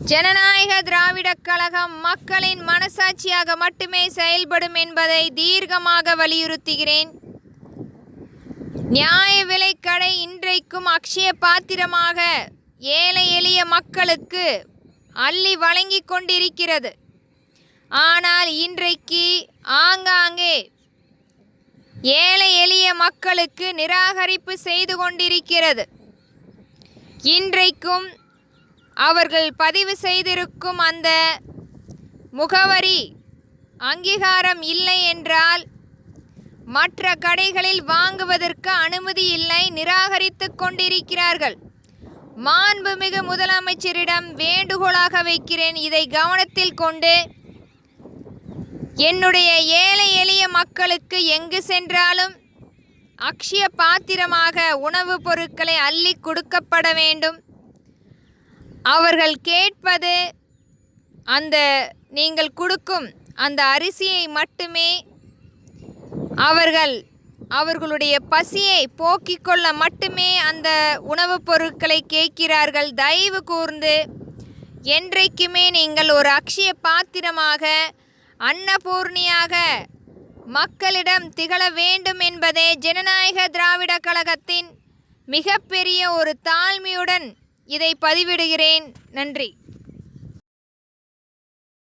ஜனநாயக திராவிடக் கழகம் மக்களின் மனசாட்சியாக மட்டுமே செயல்படும் என்பதை தீர்க்கமாக வலியுறுத்துகிறேன். நியாய விலைக்கடை இன்றைக்கும் அக்ஷய பாத்திரமாக ஏழை எளிய மக்களுக்கு அள்ளி வழங்கி கொண்டிருக்கிறது. ஆனால் இன்றைக்கு ஆங்காங்கே ஏழை எளிய மக்களுக்கு நிராகரிப்பு செய்து கொண்டிருக்கிறது. இன்றைக்கும் அவர்கள் பதிவு செய்திருக்கும் அந்த முகவரி அங்கீகாரம் இல்லை என்றால் மற்ற கடைகளில் வாங்குவதற்கு அனுமதி இல்லை, நிராகரித்து கொண்டிருக்கிறார்கள். மாண்புமிகு முதலமைச்சரிடம் வேண்டுகோளாக வைக்கிறேன், இதை கவனத்தில் கொண்டு என்னுடைய ஏழை எளிய மக்களுக்கு எங்கு சென்றாலும் அக்ஷய பாத்திரமாக உணவுப் பொருட்களை அள்ளி கொடுக்கப்பட வேண்டும். அவர்கள் கேட்பது அந்த நீங்கள் கொடுக்கும் அந்த அரிசியை மட்டுமே. அவர்களுடைய பசியை போக்கிக் கொள்ள மட்டுமே அந்த உணவுப் பொருட்களை கேட்கிறார்கள். தயவு கூர்ந்து என்றைக்குமே நீங்கள் ஒரு அக்ஷய பாத்திரமாக அன்னபூர்ணியாக மக்களிடம் திகழ வேண்டும் என்பதே ஜனநாயக திராவிட கழகத்தின் மிகப்பெரிய ஒரு தாழ்மையுடன் இதை பதிவிடுகிறேன். நன்றி.